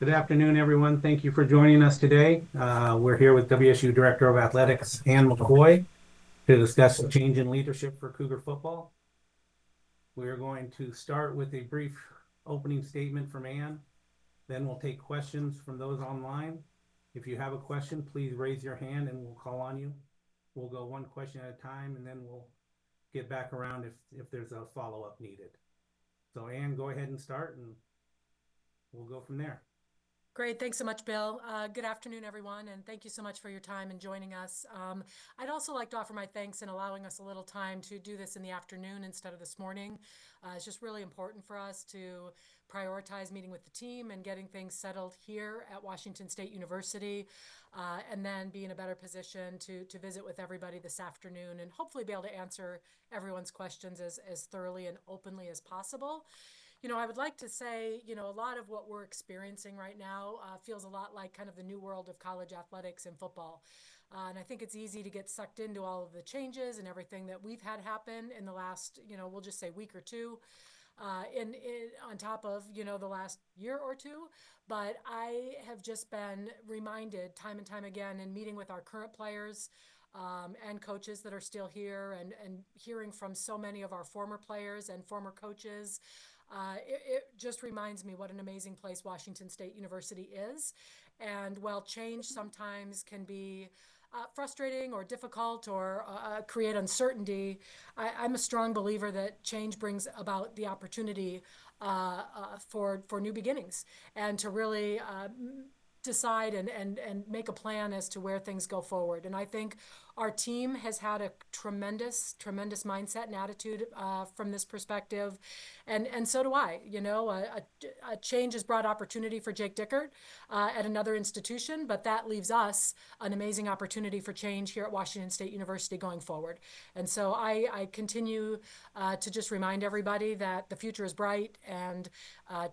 Good afternoon, everyone. Thank you for joining us today. We're here with WSU Director of Athletics, Ann McCoy, to discuss the change in leadership for Cougar football. We're going to start with a brief opening statement from Ann. Then we'll take questions from those online. If you have a question, please raise your hand and we'll call on you. We'll go one question at a time and then we'll get back around if there's a follow-up needed. So Ann, go ahead and start and we'll go from there. Great. Thanks so much, Bill. Good afternoon, everyone, and thank you so much for your time and joining us. I'd also like to offer my thanks in allowing us a little time to do this in the afternoon instead of this morning. It's just really important for us to prioritize meeting with the team and getting things settled here at Washington State University, and then be in a better position to visit with everybody this afternoon and hopefully be able to answer everyone's questions as thoroughly and openly as possible. I would like to say, a lot of what we're experiencing right now feels a lot like kind of the new world of college athletics and football. And I think it's easy to get sucked into all of the changes and everything that we've had happen in the last, we'll just say week or two, on top of, the last year or two. But I have just been reminded time and time again in meeting with our current players, and coaches that are still here and hearing from so many of our former players and former coaches. It just reminds me what an amazing place Washington State University is. And while change sometimes can be frustrating or difficult or create uncertainty, I'm a strong believer that change brings about the opportunity for new beginnings and to really decide and make a plan as to where things go forward. And I think our team has had a tremendous mindset and attitude from this perspective. And so do I. A change has brought opportunity for Jake Dickert at another institution, but that leaves us an amazing opportunity for change here at Washington State University going forward. And so I continue to just remind everybody that the future is bright and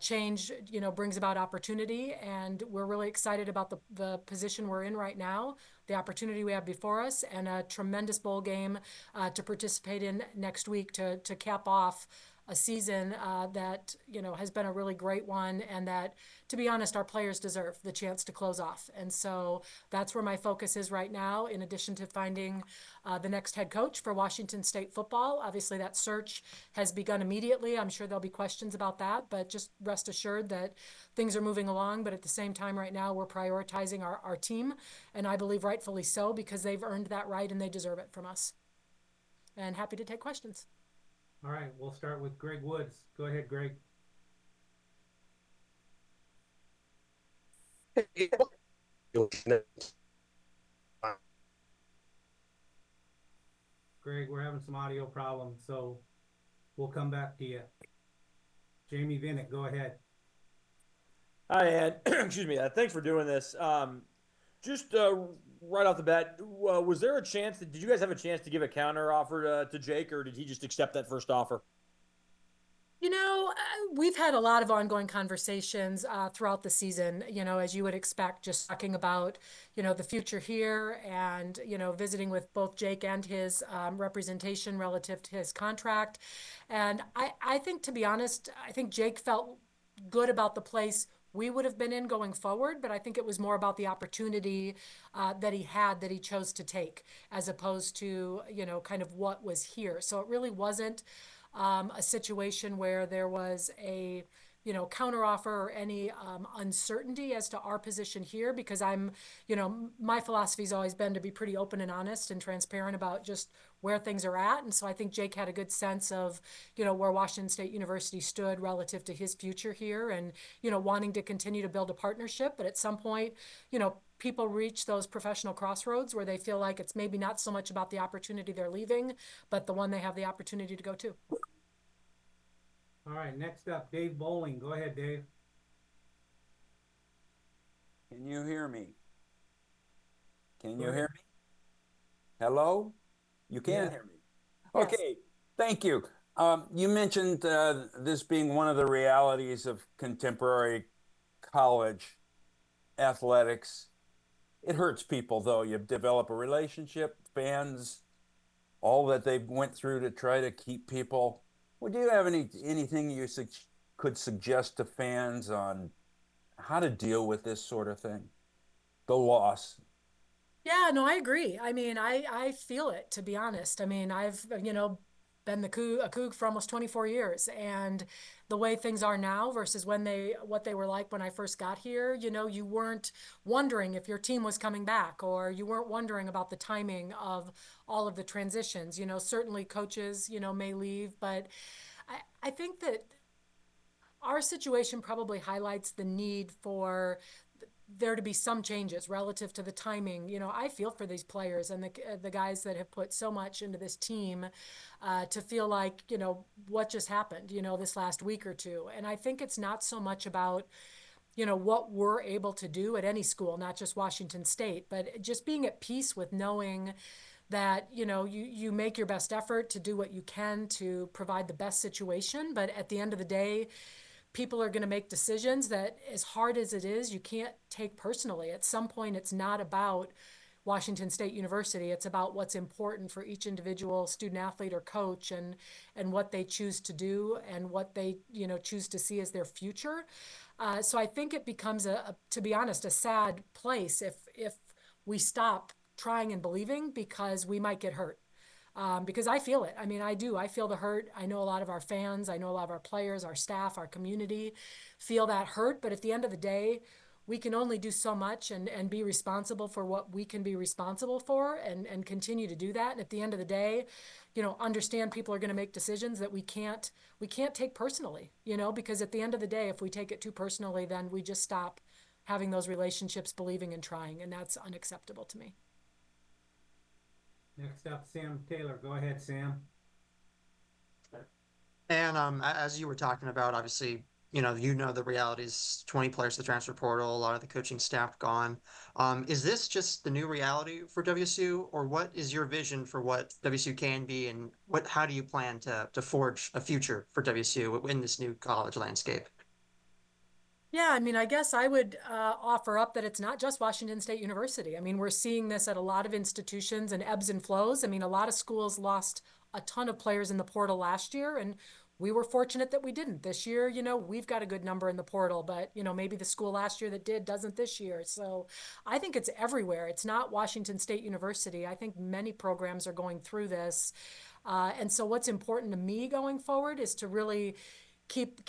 change, brings about opportunity. And we're really excited about the position we're in right now, the opportunity we have before us, and a tremendous bowl game to participate in next week to cap off a season that has been a really great one, and that, to be honest, our players deserve the chance to close off. And so that's where my focus is right now, in addition to finding the next head coach for Washington State football. Obviously, that search has begun immediately. I'm sure there'll be questions about that, but just rest assured that things are moving along. But at the same time, right now, we're prioritizing our team, and I believe rightfully so, because they've earned that right and they deserve it from us. And happy to take questions. All right, we'll start with Greg Woods. Go ahead, Greg. Greg, we're having some audio problems, so we'll come back to you. Jamie Vinnick, go ahead. Hi, Ed. Excuse me. Thanks for doing this. Just right off the bat, was there a chance did you guys have a chance to give a counter offer to Jake, or did he just accept that first offer? We've had a lot of ongoing conversations throughout the season, as you would expect, just talking about, the future here and, visiting with both Jake and his representation relative to his contract. And I think, to be honest, I think Jake felt good about the place we would have been in going forward, but I think it was more about the opportunity that he chose to take, as opposed to, kind of what was here. So it really wasn't a situation where there was a counteroffer or any uncertainty as to our position here, because my philosophy has always been to be pretty open and honest and transparent about just where things are at. And so I think Jake had a good sense of, where Washington State University stood relative to his future here and, wanting to continue to build a partnership. But at some point, people reach those professional crossroads where they feel like it's maybe not so much about the opportunity they're leaving, but the one they have the opportunity to go to. All right, next up, Dave Bowling. Go ahead, Dave. Can you hear me? Can you hear me? Hello? You can hear me? Yes. Okay, thank you. You mentioned this being one of the realities of contemporary college athletics. It hurts people, though. You develop a relationship, fans, all that they went through to try to keep people. Would you have anything you could suggest to fans on how to deal with this sort of thing, the loss. Yeah, no, I agree. I mean, I feel it, to be honest. I mean, I've, been a Coug for almost 24 years, and the way things are now versus what they were like when I first got here, you weren't wondering if your team was coming back, or you weren't wondering about the timing of all of the transitions. Certainly coaches, may leave, but I think that our situation probably highlights the need for there to be some changes relative to the timing. I feel for these players and the guys that have put so much into this team, to feel like, what just happened, this last week or two. And I think it's not so much about, what we're able to do at any school, not just Washington State, but just being at peace with knowing that, you make your best effort to do what you can to provide the best situation. But at the end of the day, people are going to make decisions that, as hard as it is, you can't take personally. At some point, it's not about Washington State University. It's about what's important for each individual student athlete or coach, and what they choose to do and what they, choose to see as their future. So I think it becomes to be honest, a sad place if we stop trying and believing because we might get hurt. Because I feel it. I mean, I do. I feel the hurt. I know a lot of our fans, I know a lot of our players, our staff, our community feel that hurt. But at the end of the day, we can only do so much, and be responsible for what we can be responsible for, and continue to do that. And at the end of the day, understand people are going to make decisions that we can't take personally, because at the end of the day, if we take it too personally, then we just stop having those relationships, believing and trying. And that's unacceptable to me. Next up, Sam Taylor. Go ahead, Sam. And as you were talking about, obviously, the reality is 20 players to the transfer portal, a lot of the coaching staff gone. Is this just the new reality for WSU, or what is your vision for what WSU can be, and how do you plan to forge a future for WSU in this new college landscape? Yeah, I mean, I guess I would offer up that it's not just Washington State University. I mean, we're seeing this at a lot of institutions and ebbs and flows. I mean, a lot of schools lost a ton of players in the portal last year, and we were fortunate that we didn't. This year, we've got a good number in the portal, but, maybe the school last year that did doesn't this year. So I think it's everywhere. It's not Washington State University. I think many programs are going through this. And so what's important to me going forward is to really keep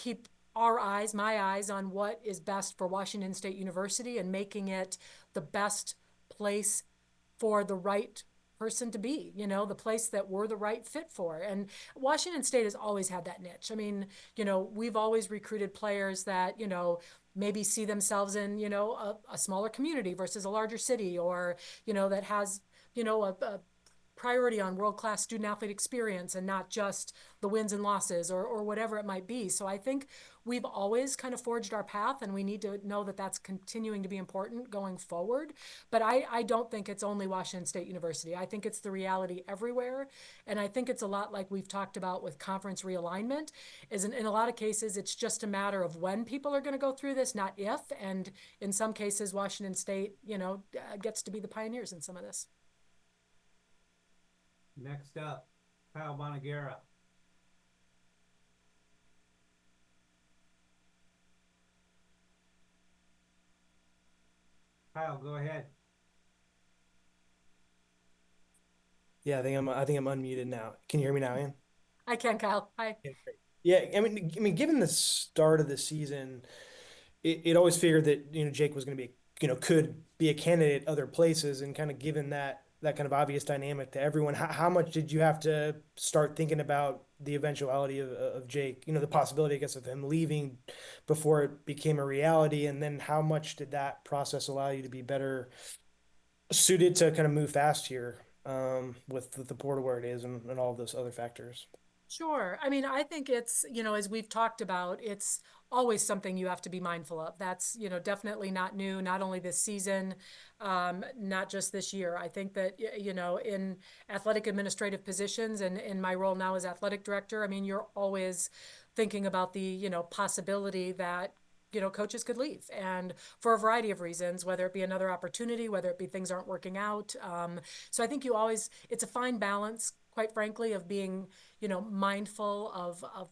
my eyes on what is best for Washington State University, and making it the best place for the right person to be, the place that we're the right fit for. And Washington State has always had that niche. I mean, we've always recruited players that, maybe see themselves in, a smaller community versus a larger city, or, that has, a priority on world-class student athlete experience, and not just the wins and losses, or whatever it might be. So I think we've always kind of forged our path, and we need to know that that's continuing to be important going forward. But I don't think it's only Washington State University. I think it's the reality everywhere. And I think it's a lot like we've talked about with conference realignment, is in a lot of cases, it's just a matter of when people are going to go through this, not if. And in some cases, Washington State, gets to be the pioneers in some of this. Next up, Kyle Bonagera. Kyle, go ahead. Yeah, I think I'm unmuted now. Can you hear me now, Ian? I can, Kyle. Hi. Yeah, great. Yeah, I mean, given the start of the season, it always figured that Jake was going to be could be a candidate other places, and kind of given that kind of obvious dynamic to everyone, how much did you have to start thinking about the eventuality of Jake? The possibility, I guess, of him leaving before it became a reality, and then how much did that process allow you to be better suited to kind of move fast here, with the portal where it is, and all of those other factors? Sure. I mean, I think it's, as we've talked about, it's always something you have to be mindful of. That's, definitely not new, not only this season, not just this year. I think that, in athletic administrative positions, and in my role now as athletic director, I mean, you're always thinking about the, possibility that, coaches could leave, and for a variety of reasons, whether it be another opportunity, whether it be things aren't working out. So I think it's a fine balance, quite frankly, of being, mindful of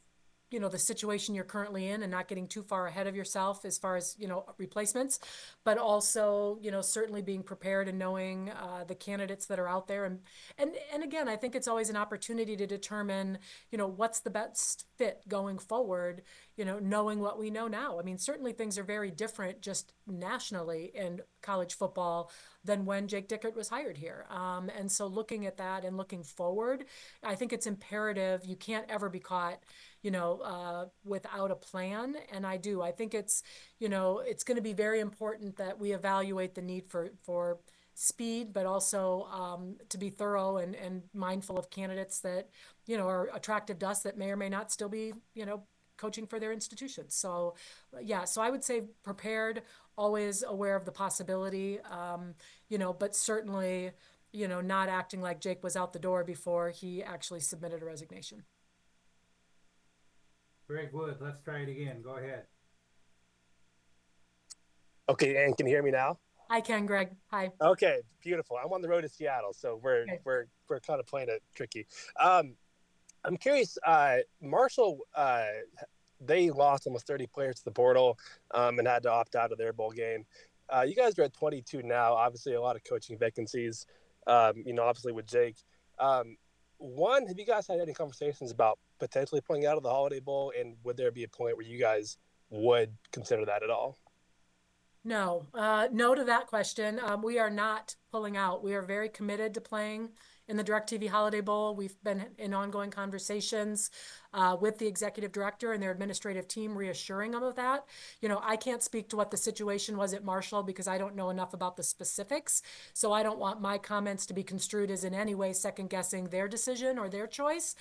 the situation you're currently in and not getting too far ahead of yourself as far as, replacements, but also, certainly being prepared and knowing the candidates that are out there. And again, I think it's always an opportunity to determine, what's the best fit going forward, knowing what we know now. I mean, certainly things are very different just nationally in college football than when Jake Dickert was hired here. And so looking at that and looking forward, I think it's imperative. You can't ever be caught, without a plan. And I think it's, it's going to be very important that we evaluate the need for speed, but also to be thorough and mindful of candidates that, are attractive to us that may or may not still be, coaching for their institutions. So yeah, so I would say prepared, always aware of the possibility, but certainly, not acting like Jake was out the door before he actually submitted a resignation. Greg Wood, let's try it again. Go ahead. Okay, and can you hear me now? I can, Greg. Hi. Okay, beautiful. I'm on the road to Seattle, so we're Okay. we're kind of playing it tricky. I'm curious. Marshall, they lost almost 30 players to the portal, and had to opt out of their bowl game. You guys are at 22 now. Obviously, a lot of coaching vacancies. Obviously with Jake. One, have you guys had any conversations about potentially pulling out of the Holiday Bowl, and would there be a point where you guys would consider that at all? No, no to that question. We are not pulling out. We are very committed to playing in the DirecTV Holiday Bowl. We've been in ongoing conversations with the executive director and their administrative team, reassuring them of that. I can't speak to what the situation was at Marshall because I don't know enough about the specifics. So I don't want my comments to be construed as in any way second guessing their decision or their choice.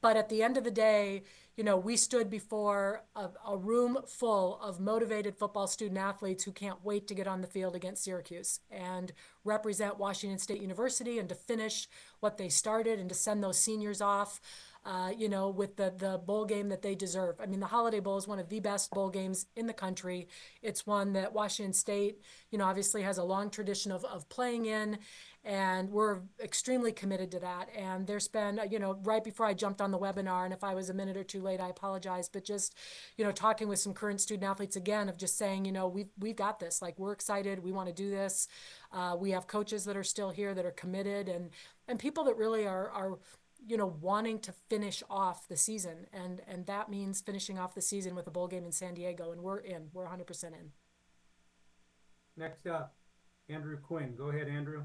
But at the end of the day, we stood before a room full of motivated football student athletes who can't wait to get on the field against Syracuse and represent Washington State University and to finish what they started and to send those seniors off, with the bowl game that they deserve. I mean, the Holiday Bowl is one of the best bowl games in the country. It's one that Washington State, obviously has a long tradition of playing in. And we're extremely committed to that. And there's been, right before I jumped on the webinar, and if I was a minute or two late, I apologize, but just, talking with some current student athletes again of just saying, we've got this, like, we're excited. We want to do this. We have coaches that are still here that are committed and people that really are wanting to finish off the season. And that means finishing off the season with a bowl game in San Diego. And we're 100% in. Next up, Andrew Quinn. Go ahead, Andrew.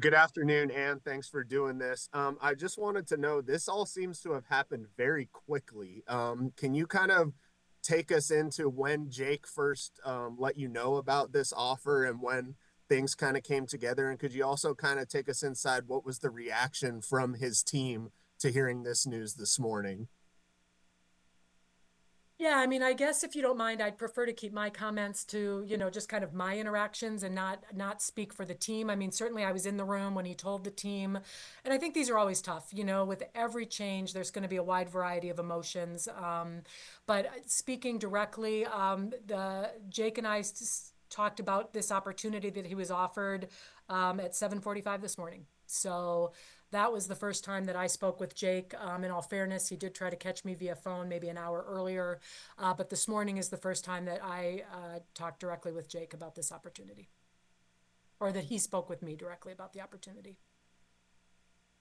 Good afternoon, Ann. Thanks for doing this. I just wanted to know, this all seems to have happened very quickly. Can you kind of take us into when Jake first let you know about this offer and when things kind of came together? And could you also kind of take us inside what was the reaction from his team to hearing this news this morning? Yeah, I mean, I guess if you don't mind, I'd prefer to keep my comments to, just kind of my interactions and not speak for the team. I mean, certainly I was in the room when he told the team, and I think these are always tough. With every change, there's going to be a wide variety of emotions. But speaking directly, Jake and I talked about this opportunity that he was offered at 7:45 this morning. So that was the first time that I spoke with Jake. In all fairness, he did try to catch me via phone maybe an hour earlier. But this morning is the first time that I talked directly with Jake about this opportunity, or that he spoke with me directly about the opportunity.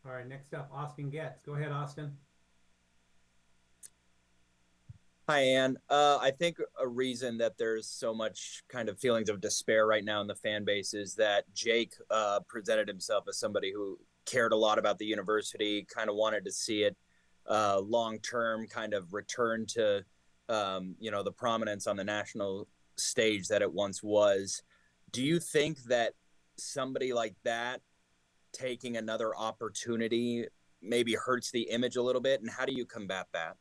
All right, next up, Austin Getz. Go ahead, Austin. Hi, Ann. I think a reason that there's so much kind of feelings of despair right now in the fan base is that Jake presented himself as somebody who cared a lot about the university, kind of wanted to see it long-term kind of return to, the prominence on the national stage that it once was. Do you think that somebody like that taking another opportunity maybe hurts the image a little bit? And how do you combat that?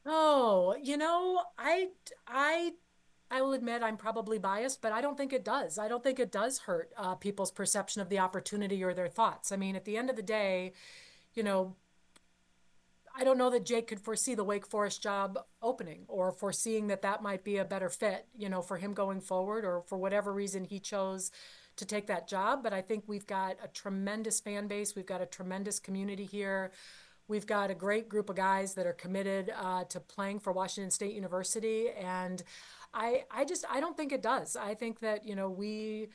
Oh, I will admit I'm probably biased, but I don't think it does. I don't think it does hurt people's perception of the opportunity or their thoughts. I mean, at the end of the day, I don't know that Jake could foresee the Wake Forest job opening or foreseeing that might be a better fit, for him going forward, or for whatever reason he chose to take that job. But I think we've got a tremendous fan base. We've got a tremendous community here. We've got a great group of guys that are committed to playing for Washington State University, and I don't think it does. I think that, we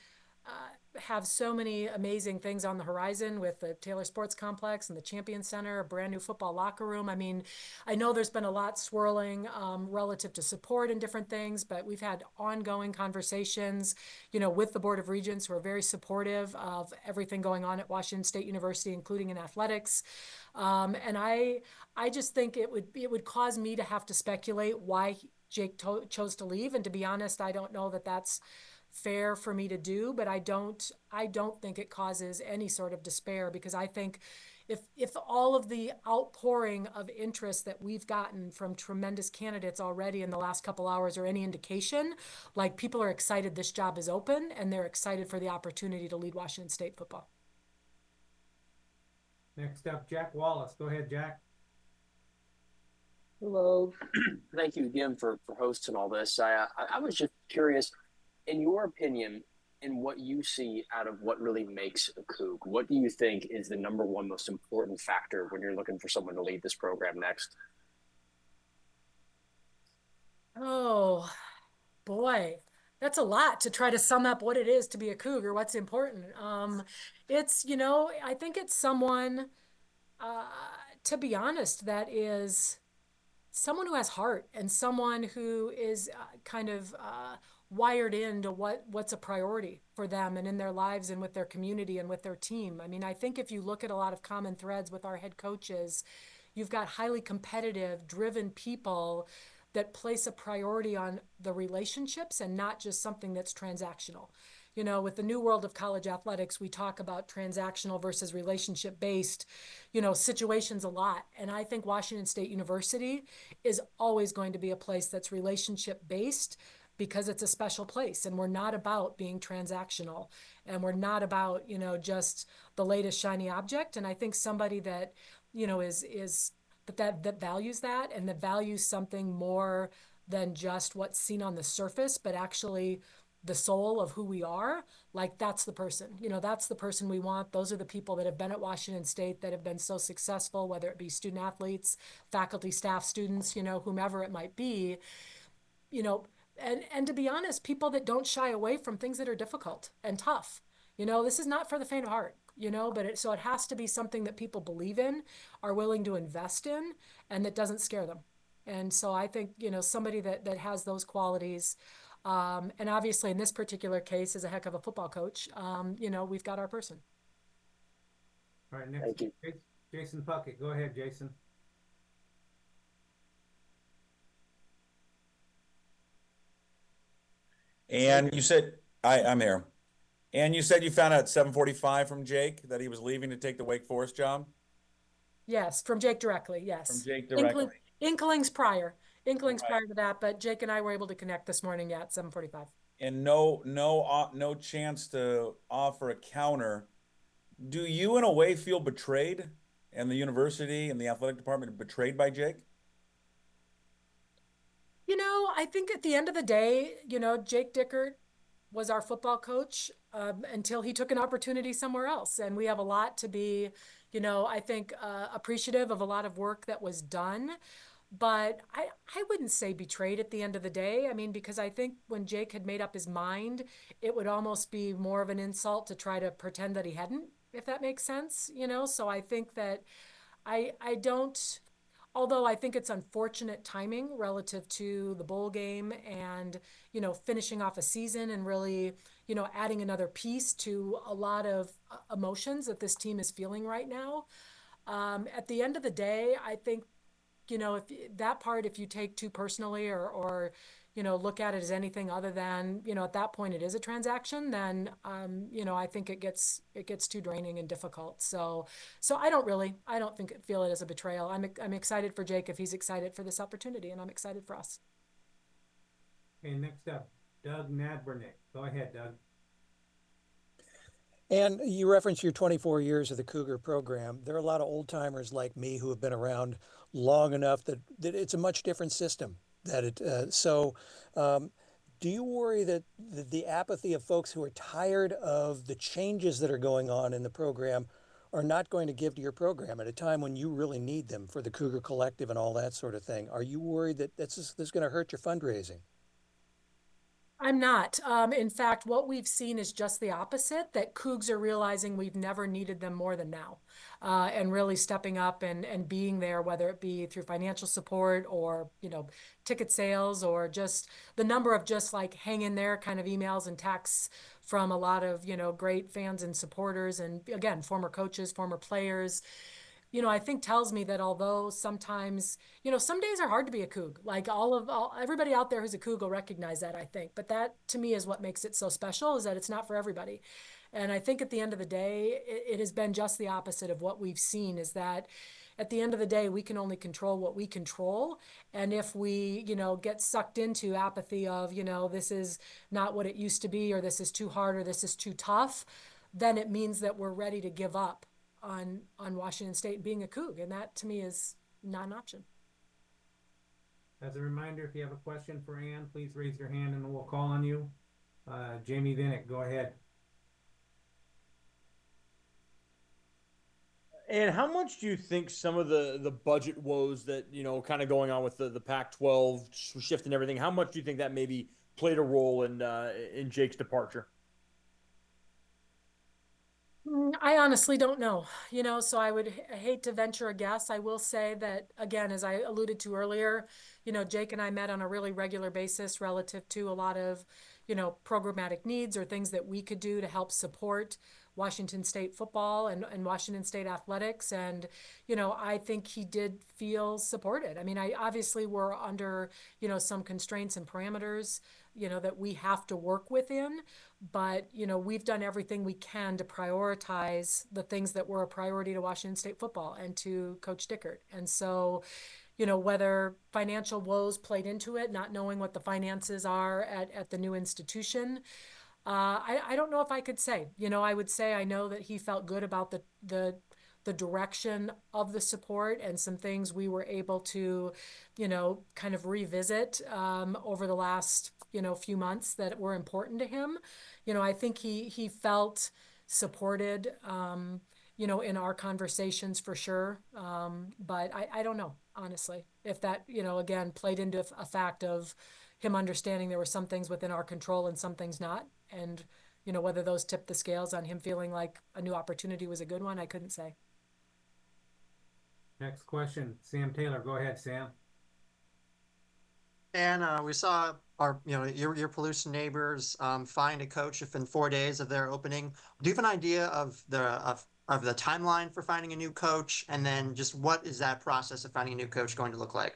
have so many amazing things on the horizon with the Taylor Sports Complex and the Champion Center, a brand new football locker room. I mean, I know there's been a lot swirling relative to support and different things, but we've had ongoing conversations, with the Board of Regents, who are very supportive of everything going on at Washington State University, including in athletics. And I just think it would cause me to have to speculate why Jake chose to leave. And to be honest, I don't know that that's fair for me to do, but I don't think it causes any sort of despair, because I think if all of the outpouring of interest that we've gotten from tremendous candidates already in the last couple hours are any indication, like, people are excited this job is open and they're excited for the opportunity to lead Washington State football. Next up, Jack Wallace. Go ahead, Jack. Hello. Thank you again for hosting all this. I was just curious, in your opinion, in what you see out of what really makes a Coug, what do you think is the number one most important factor when you're looking for someone to lead this program next? Oh, boy. That's a lot to try to sum up what it is to be a Cougar, what's important. It's, I think it's someone, to be honest, that is someone who has heart, and someone who is kind of wired into what's a priority for them and in their lives and with their community and with their team. I mean, I think if you look at a lot of common threads with our head coaches, you've got highly competitive, driven people that place a priority on the relationships and not just something that's transactional. With the new world of college athletics, we talk about transactional versus relationship-based, situations a lot. And I think Washington State University is always going to be a place that's relationship-based, because it's a special place, and we're not about being transactional, and we're not about, just the latest shiny object. And I think somebody that, is that values that, and that values something more than just what's seen on the surface, but actually the soul of who we are, like, that's the person. That's the person we want. Those are the people that have been at Washington State that have been so successful, whether it be student athletes, faculty, staff, students, whomever it might be, and to be honest, people that don't shy away from things that are difficult and tough. This is not for the faint of heart, but so it has to be something that people believe in, are willing to invest in, and that doesn't scare them. And so I think, somebody that has those qualities, and obviously in this particular case is a heck of a football coach, we've got our person. All right, next, Thank you. Jason Puckett. Go ahead, Jason. And you said, I'm here. And you said you found out at 7:45 from Jake that he was leaving to take the Wake Forest job? Yes, from Jake directly, yes. From Jake directly. Inklings prior to that, but Jake and I were able to connect this morning at 7:45. And no chance to offer a counter. Do you in a way feel betrayed, and the university and the athletic department betrayed by Jake? I think at the end of the day, Jake Dickert was our football coach until he took an opportunity somewhere else. And we have a lot to be, I think, appreciative of a lot of work that was done. But I wouldn't say betrayed at the end of the day. I mean, because I think when Jake had made up his mind, it would almost be more of an insult to try to pretend that he hadn't, if that makes sense, So I think that I don't, although I think it's unfortunate timing relative to the bowl game and, finishing off a season and really, adding another piece to a lot of emotions that this team is feeling right now. At the end of the day, I think, if you take too personally or look at it as anything other than, at that point it is a transaction, then, I think it gets too draining and difficult. So I don't feel it as a betrayal. I'm excited for Jake if he's excited for this opportunity, and I'm excited for us. Okay, next up, Doug Nadbernick. Go ahead, Doug. And you referenced your 24 years of the Cougar program. There are a lot of old timers like me who have been around long enough that it's a much different system. Do you worry that the apathy of folks who are tired of the changes that are going on in the program are not going to give to your program at a time when you really need them for the Cougar Collective and all that sort of thing. Are you worried that this is going to hurt your fundraising? I'm not. In fact, what we've seen is just the opposite, that Cougs are realizing we've never needed them more than now, and really stepping up and being there, whether it be through financial support or, ticket sales, or just the number of just like hang in there kind of emails and texts from a lot of, great fans and supporters, and again, former coaches, former players. I think tells me that although sometimes, some days are hard to be a Coug. Like everybody out there who's a Coug will recognize that, I think. But that to me is what makes it so special, is that it's not for everybody. And I think at the end of the day, it has been just the opposite of what we've seen, is that at the end of the day, we can only control what we control. And if we, get sucked into apathy of, this is not what it used to be, or this is too hard, or this is too tough, then it means that we're ready to give up on Washington State being a Coug, and that to me is not an option. As a reminder, if you have a question for Ann, please raise your hand and we'll call on you. Jamie Vinnick, go ahead. And how much do you think some of the budget woes that, kind of going on with the Pac-12 shift and everything, how much do you think that maybe played a role in Jake's departure? I honestly don't know, so I would hate to venture a guess. I will say that, again, as I alluded to earlier, Jake and I met on a really regular basis relative to a lot of, programmatic needs or things that we could do to help support Washington State football and Washington State athletics. And, I think he did feel supported. I mean, I obviously we're under, some constraints and parameters, that we have to work within. But, we've done everything we can to prioritize the things that were a priority to Washington State football and to Coach Dickert. And so, whether financial woes played into it, not knowing what the finances are at the new institution, I don't know if I could say. I would say I know that he felt good about the direction of the support, and some things we were able to, kind of revisit over the last, few months that were important to him. I think he felt supported, in our conversations for sure. But I don't know, honestly, if that, again, played into a fact of him understanding there were some things within our control and some things not. And, whether those tipped the scales on him feeling like a new opportunity was a good one, I couldn't say. Next question, Sam Taylor. Go ahead, Sam. And we saw our, your Palouse neighbors find a coach within 4 days of their opening. Do you have an idea of the timeline for finding a new coach, and then just what is that process of finding a new coach going to look like?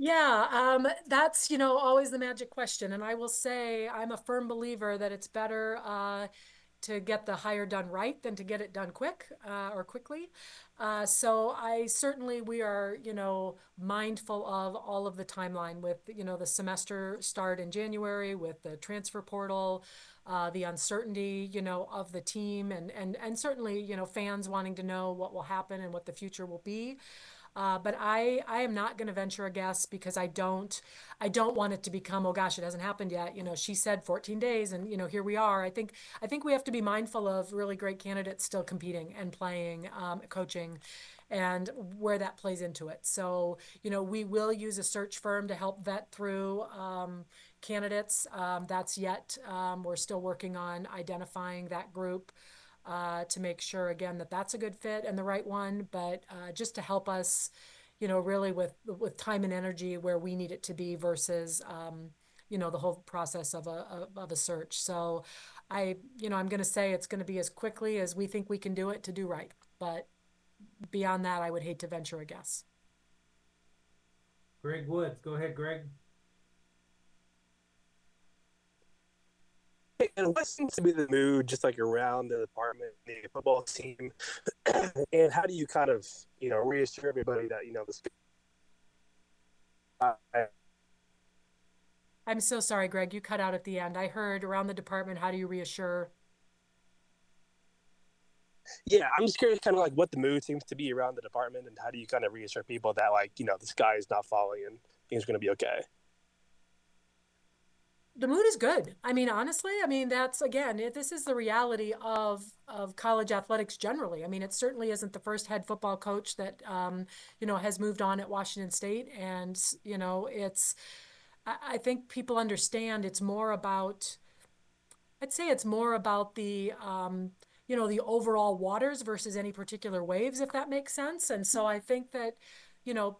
Yeah, that's, always the magic question. And I will say I'm a firm believer that it's better to get the hire done right than to get it done or quickly. So we are, mindful of all of the timeline with, the semester start in January, with the transfer portal, the uncertainty, of the team, and certainly, fans wanting to know what will happen and what the future will be. But I am not going to venture a guess, because I don't want it to become, oh gosh, it hasn't happened yet. She said 14 days and, here we are. I think we have to be mindful of really great candidates still competing and playing, coaching, and where that plays into it. So, we will use a search firm to help vet through candidates. We're still working on identifying that group. To make sure, again, that that's a good fit and the right one, but just to help us, really with time and energy where we need it to be versus, the whole process of a search. So I'm going to say it's going to be as quickly as we think we can do it to do right. But beyond that, I would hate to venture a guess. Greg Woods. Go ahead, Greg. And what seems to be the mood just like around the department, the football team? And how do you kind of, reassure everybody that, this I'm so sorry, Greg, you cut out at the end. I heard around the department, how do you reassure? Yeah, I'm just curious kind of like what the mood seems to be around the department, and how do you kind of reassure people that, like, the sky is not falling and things are going to be okay? The mood is good. I mean, honestly, I mean, that's again, this is the reality of college athletics generally. I mean, it certainly isn't the first head football coach that has moved on at Washington State, and it's. I think people understand it's more about. I'd say it's more about the overall waters versus any particular waves, if that makes sense. And so I think that, you know,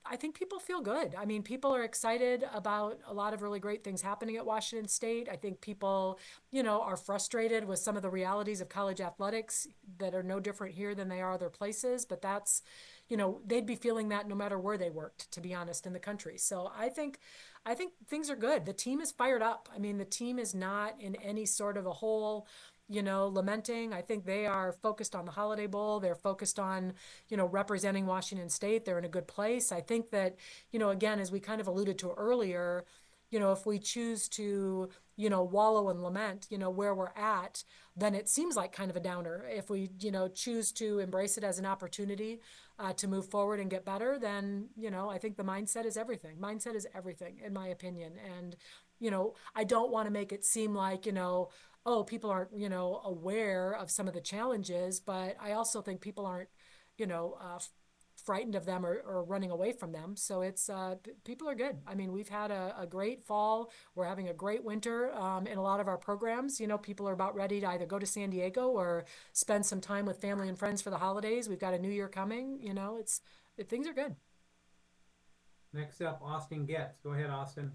I think people feel good. I mean, people are excited about a lot of really great things happening at Washington State. I think people, are frustrated with some of the realities of college athletics that are no different here than they are other places. But that's, they'd be feeling that no matter where they worked, to be honest, in the country. So I think things are good. The team is fired up. I mean, the team is not in any sort of a hole, lamenting. I think they are focused on the Holiday Bowl. They're focused on, representing Washington State. They're in a good place. I think that, again, as we kind of alluded to earlier, if we choose to, wallow and lament, where we're at, then it seems like kind of a downer. If we, choose to embrace it as an opportunity to move forward and get better, then, I think the mindset is everything. Mindset is everything, in my opinion. And, I don't want to make it seem like, oh, people aren't, aware of some of the challenges, but I also think people aren't, you know, uh, frightened of them or running away from them. So it's people are good. I mean, we've had a great fall. We're having a great winter in a lot of our programs. People are about ready to either go to San Diego or spend some time with family and friends for the holidays. We've got a new year coming. Things are good. Next up, Austin Getz. Go ahead, Austin.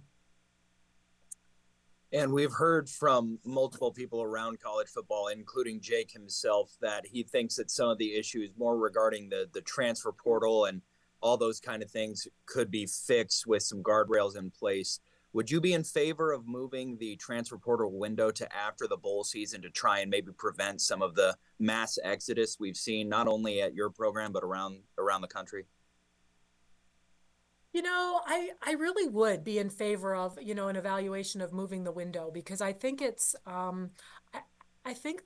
And we've heard from multiple people around college football, including Jake himself, that he thinks that some of the issues more regarding the transfer portal and all those kind of things could be fixed with some guardrails in place. Would you be in favor of moving the transfer portal window to after the bowl season to try and maybe prevent some of the mass exodus we've seen, not only at your program, but around the country? I really would be in favor of, an evaluation of moving the window because I think I, I think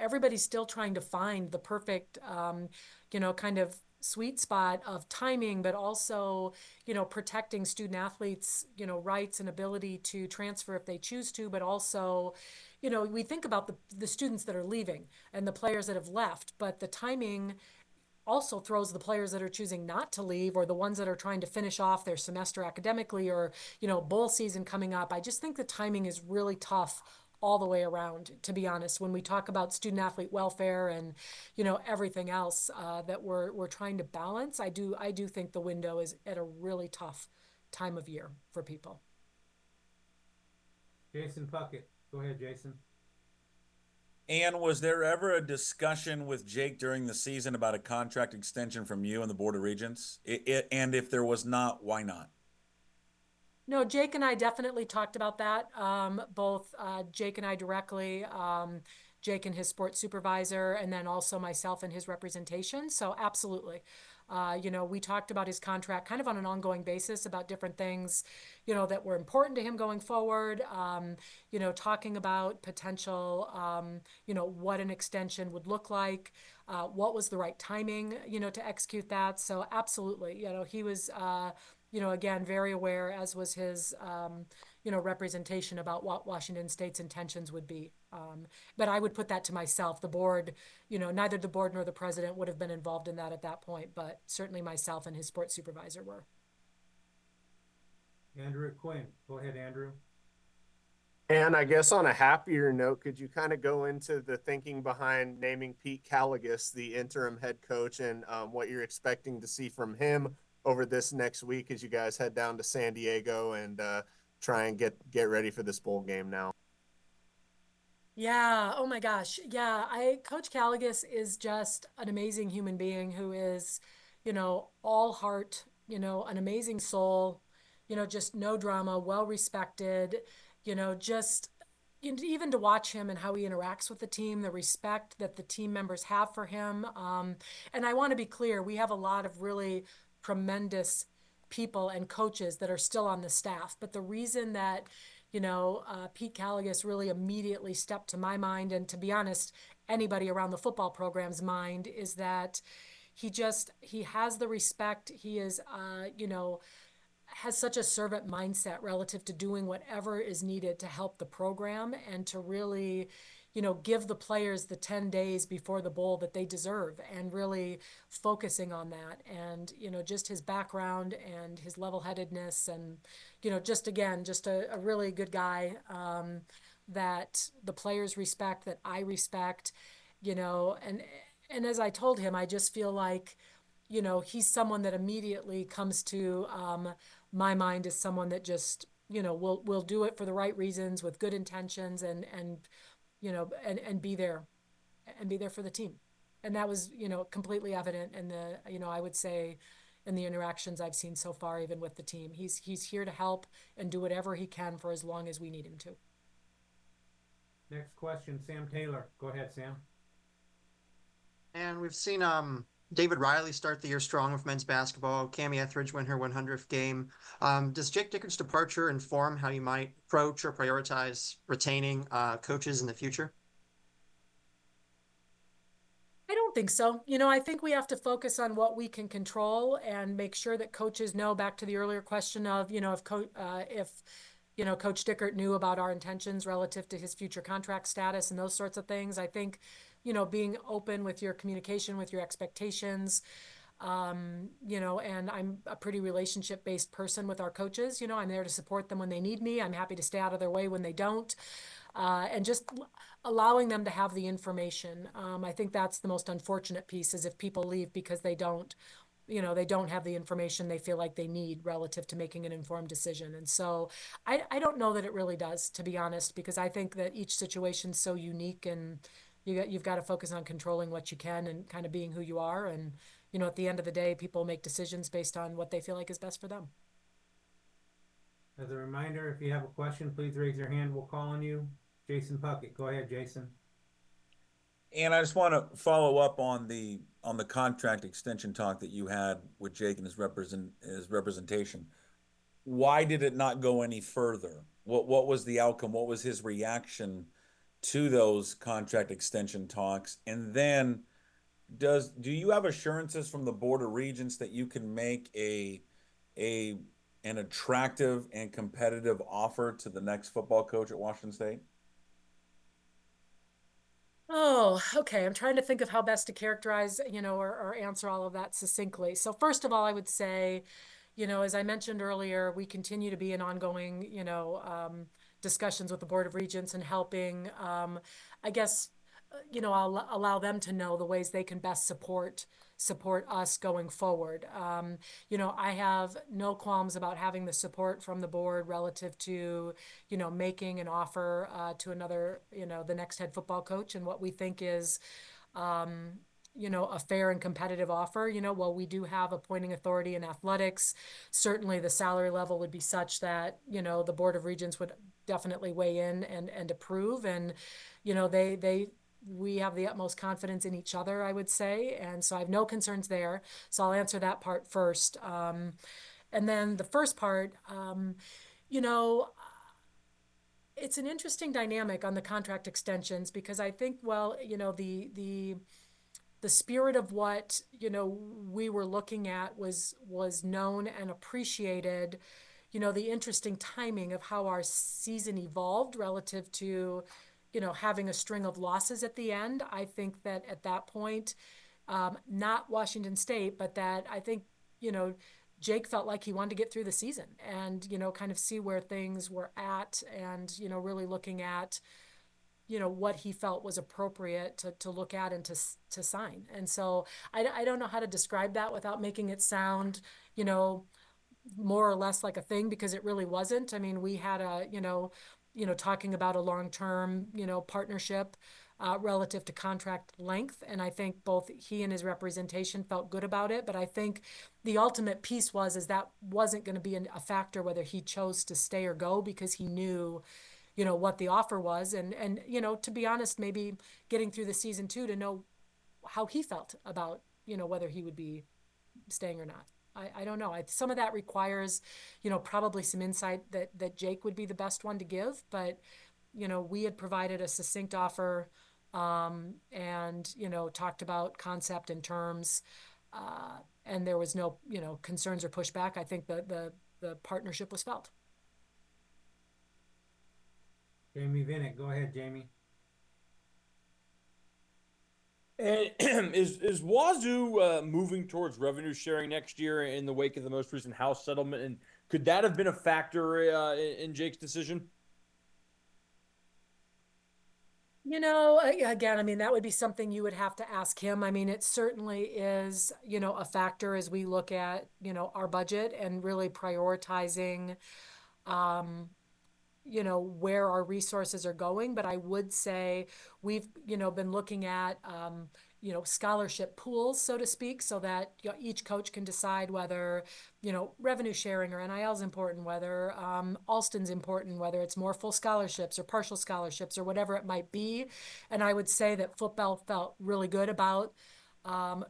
everybody's still trying to find the perfect, kind of sweet spot of timing, but also, protecting student athletes, rights and ability to transfer if they choose to, but also, we think about the students that are leaving and the players that have left, but the timing also throws the players that are choosing not to leave or the ones that are trying to finish off their semester academically or, bowl season coming up. I just think the timing is really tough all the way around, to be honest, when we talk about student athlete welfare and, everything else that we're trying to balance. I do think the window is at a really tough time of year for people. Jason Puckett. Go ahead, Jason. And was there ever a discussion with Jake during the season about a contract extension from you and the Board of Regents? And if there was not, why not? No, Jake and I definitely talked about that. Both Jake and I directly, Jake and his sports supervisor, and then also myself and his representation. So absolutely. We talked about his contract kind of on an ongoing basis about different things, that were important to him going forward. Talking about potential, what an extension would look like, what was the right timing, to execute that. So absolutely, he was, again, very aware, as was his, representation about what Washington State's intentions would be. But I would put that to myself. The board, neither the board nor the president would have been involved in that at that point, but certainly myself and his sports supervisor were. Andrew Quinn. Go ahead, Andrew. And I guess on a happier note, could you kind of go into the thinking behind naming Pete Caligas the interim head coach and what you're expecting to see from him over this next week as you guys head down to San Diego and try and get ready for this bowl game now? Yeah. Oh my gosh. Yeah. Coach Caligas is just an amazing human being who is, all heart, an amazing soul, just no drama, well respected, just even to watch him and how he interacts with the team, the respect that the team members have for him. And I want to be clear, we have a lot of really tremendous people and coaches that are still on the staff. But the reason that Pete Caligas really immediately stepped to my mind, and to be honest, anybody around the football program's mind, is that he has the respect. He is, has such a servant mindset relative to doing whatever is needed to help the program and to really, give the players the 10 days before the bowl that they deserve and really focusing on that. And, just his background and his level-headedness and, just again, just a really good guy that the players respect, that I respect, and as I told him, I just feel like, he's someone that immediately comes to my mind as someone that just, will do it for the right reasons with good intentions and be there for the team. And that was, completely evident in the, I would say in the interactions I've seen so far, even with the team. He's here to help and do whatever he can for as long as we need him to. Next question, Sam Taylor. Go ahead, Sam. And we've seen David Riley start the year strong with men's basketball. Cami Etheridge win her 100th game. Does Jake Dickert's departure inform how you might approach or prioritize retaining coaches in the future? I don't think so. I think we have to focus on what we can control and make sure that coaches know, back to the earlier question of, if Coach Dickert knew about our intentions relative to his future contract status and those sorts of things. I think, being open with your communication, with your expectations, and I'm a pretty relationship-based person with our coaches. I'm there to support them when they need me. I'm happy to stay out of their way when they don't. And just allowing them to have the information. I think that's the most unfortunate piece, is if people leave because they don't have the information they feel like they need relative to making an informed decision. And so I don't know that it really does, to be honest, because I think that each situation's so unique, and you've got to focus on controlling what you can and kind of being who you are. And, at the end of the day, people make decisions based on what they feel like is best for them. As a reminder, if you have a question, please raise your hand. We'll call on you. Jason Puckett. Go ahead, Jason. And I just want to follow up on the contract extension talk that you had with Jake and his representation. Why did it not go any further? What was the outcome? What was his reaction to those contract extension talks? And then do you have assurances from the Board of Regents that you can make an attractive and competitive offer to the next football coach at Washington State? Oh, okay. I'm trying to think of how best to characterize, or answer all of that succinctly. So first of all, I would say, as I mentioned earlier, we continue to be in ongoing, discussions with the Board of Regents and helping, I guess, I'll allow them to know the ways they can best support us going forward. I have no qualms about having the support from the board relative to, making an offer to another, the next head football coach, and what we think is, a fair and competitive offer. While we do have appointing authority in athletics, certainly the salary level would be such that, the Board of Regents would definitely weigh in and approve. And, we have the utmost confidence in each other, I would say. And so I have no concerns there. So I'll answer that part first. And then the first part, it's an interesting dynamic on the contract extensions, because I think, the spirit of what, we were looking at was known and appreciated. The interesting timing of how our season evolved relative to, having a string of losses at the end. I think that at that point, not Washington State, but that I think, Jake felt like he wanted to get through the season and, kind of see where things were at, and, really looking at, what he felt was appropriate to look at and to sign. And so I don't know how to describe that without making it sound, more or less like a thing, because it really wasn't. I mean, we had talking about a long-term, partnership relative to contract length. And I think both he and his representation felt good about it. But I think the ultimate piece is that wasn't going to be a factor whether he chose to stay or go, because he knew, what the offer was. And, to be honest, maybe getting through the season too, to know how he felt about, whether he would be staying or not. I don't know. Some of that requires, probably some insight that Jake would be the best one to give. But, we had provided a succinct offer, and, talked about concept and terms, and there was no, concerns or pushback. I think the the partnership was felt. Jamie Vinnick, go ahead, Jamie. And is Wazoo moving towards revenue sharing next year in the wake of the most recent House settlement? And could that have been a factor in Jake's decision? You know, again, I mean, that would be something you would have to ask him. I mean, it certainly is, you know, a factor as we look at, you know, our budget and really prioritizing, you know, where our resources are going. But I would say we've, you know, been looking at, you know, scholarship pools, so to speak, so that, you know, each coach can decide whether, you know, revenue sharing or NIL is important, whether Alston's important, whether it's more full scholarships or partial scholarships or whatever it might be. And I would say that football felt really good about,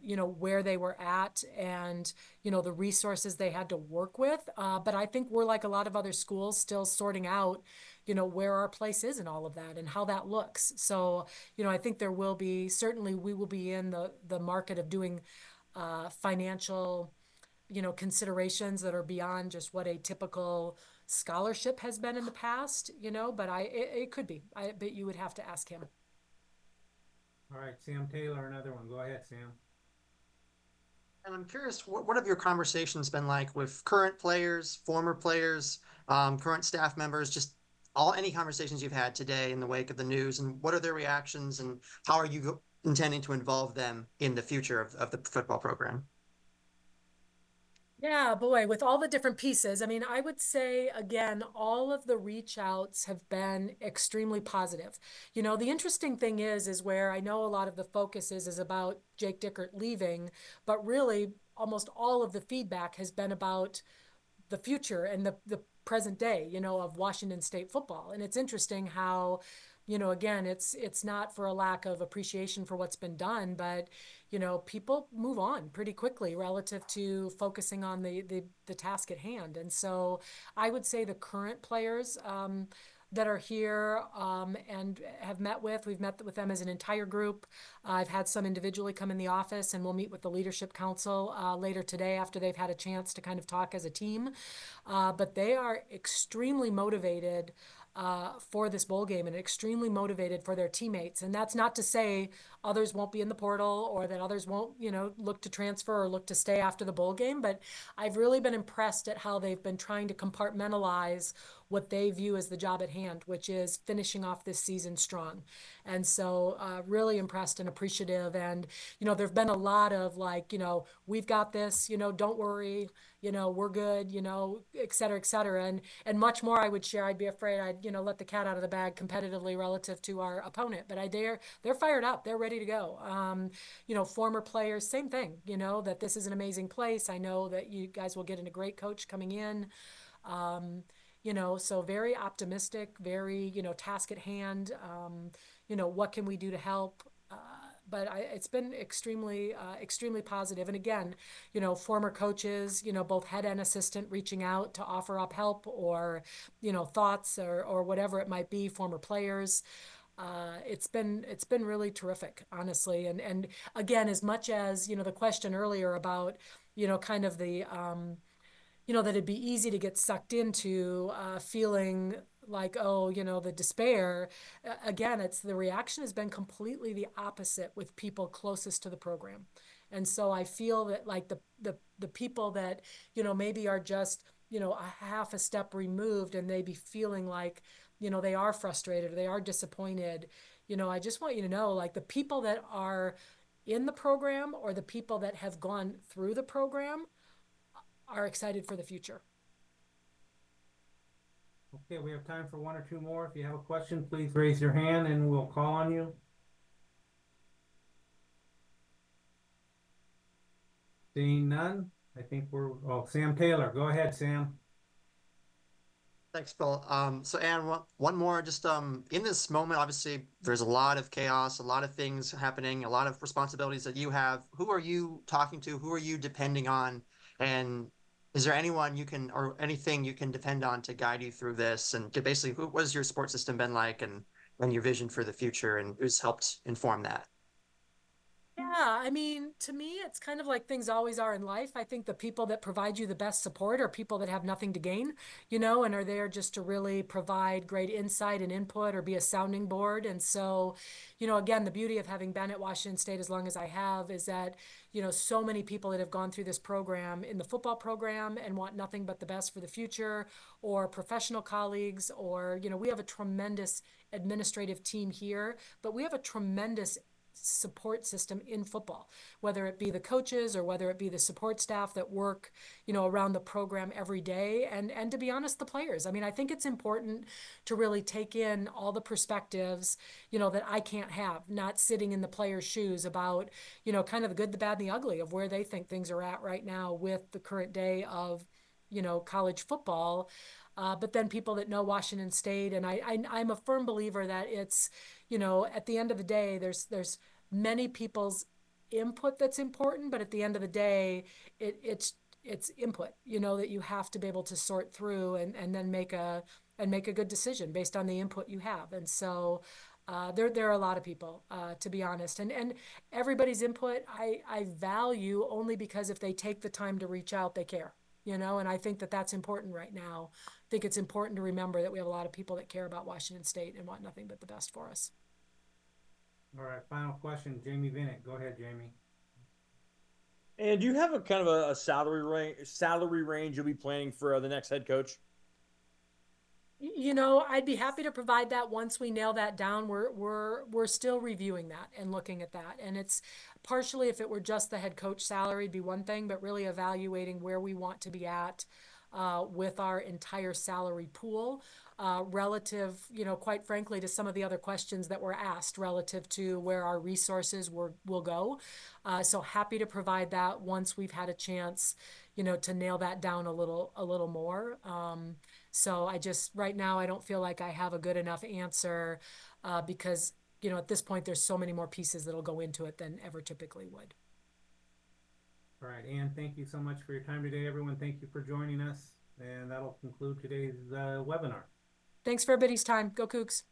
you know, where they were at and, you know, the resources they had to work with. But I think we're like a lot of other schools still sorting out, you know, where our place is in all of that and how that looks. So, you know, I think there will be, certainly we will be in the market of doing financial, you know, considerations that are beyond just what a typical scholarship has been in the past, you know, but it could be. But you would have to ask him. All right, Sam Taylor, another one. Go ahead, Sam. And I'm curious, what have your conversations been like with current players, former players, current staff members, just any conversations you've had today in the wake of the news, and what are their reactions, and how are you intending to involve them in the future of the football program? Yeah, boy, with all the different pieces, I mean, I would say, again, all of the reach outs have been extremely positive. You know, the interesting thing is where I know a lot of the focus is about Jake Dickert leaving, but really almost all of the feedback has been about the future and the present day, you know, of Washington State football. And it's interesting how, you know, again, it's not for a lack of appreciation for what's been done, but, you know, people move on pretty quickly relative to focusing on the task at hand. And so I would say the current players that are here and we've met with them as an entire group. I've had some individually come in the office, and we'll meet with the leadership council later today after they've had a chance to kind of talk as a team. But they are extremely motivated for this bowl game and extremely motivated for their teammates. And that's not to say others won't be in the portal or that others won't, you know, look to transfer or look to stay after the bowl game. But I've really been impressed at how they've been trying to compartmentalize what they view as the job at hand, which is finishing off this season strong. And so really impressed and appreciative. And, you know, there've been a lot of like, you know, we've got this, you know, don't worry, you know, we're good, you know, et cetera, et cetera. And much more I would share. I'd be afraid I'd, you know, let the cat out of the bag competitively relative to our opponent, but they're fired up. They're ready to go. You know, former players, same thing, you know, that this is an amazing place. I know that you guys will get a great coach coming in. You know, so very optimistic, very, you know, task at hand. You know, what can we do to help? But it's been extremely positive. And again, you know, former coaches, you know, both head and assistant reaching out to offer up help or, you know, thoughts or whatever it might be, former players. It's been really terrific, honestly. And again, as much as, you know, the question earlier about, you know, kind of the, you know, that it'd be easy to get sucked into feeling like, oh, you know, the despair. Again, it's the reaction has been completely the opposite with people closest to the program. And so I feel that like the people that, you know, maybe are just, you know, a half a step removed and they be feeling like, you know, they are frustrated or they are disappointed. You know, I just want you to know, like the people that are in the program or the people that have gone through the program are excited for the future. Okay, we have time for one or two more. If you have a question, please raise your hand and we'll call on you. Seeing none, I think Sam Taylor. Go ahead, Sam. Thanks, Bill. So Ann, one more, just in this moment, obviously there's a lot of chaos, a lot of things happening, a lot of responsibilities that you have. Who are you talking to? Who are you depending on? And is there anyone you can, or anything you can depend on to guide you through this? And basically, what has your support system been like and your vision for the future and who's helped inform that? I mean, to me, it's kind of like things always are in life. I think the people that provide you the best support are people that have nothing to gain, and are there just to really provide great insight and input or be a sounding board. And so, again, the beauty of having been at Washington State as long as I have is that, so many people that have gone through this program in the football program and want nothing but the best for the future, or professional colleagues, or, we have a tremendous administrative team here, but we have a tremendous support system in football, whether it be the coaches or whether it be the support staff that work, around the program every day. And to be honest, the players. I mean, I think it's important to really take in all the perspectives, that I can't have, not sitting in the players' shoes about, kind of the good, the bad, and the ugly of where they think things are at right now with the current day of, college football. But then people that know Washington State, and I'm a firm believer that it's, at the end of the day, there's many people's input that's important, but at the end of the day, it's input, that you have to be able to sort through and then make a good decision based on the input you have. And so there are a lot of people, to be honest, and everybody's input I value only because if they take the time to reach out, they care. And I think that that's important right now. I think it's important to remember that we have a lot of people that care about Washington State and want nothing but the best for us. All right, final question, Jamie Vinnick. Go ahead, Jamie. And do you have a kind of a salary range you'll be planning for the next head coach? I'd be happy to provide that once we nail that down. We're still reviewing that and looking at that. And it's partially, if it were just the head coach salary, it'd be one thing, but really evaluating where we want to be at with our entire salary pool relative, quite frankly, to some of the other questions that were asked relative to where our resources will go. So happy to provide that once we've had a chance, to nail that down a little more. So right now, I don't feel like I have a good enough answer because, at this point, there's so many more pieces that'll go into it than ever typically would. All right, Ann, thank you so much for your time today, everyone. Thank you for joining us. And that'll conclude today's webinar. Thanks for everybody's time. Go Cougs.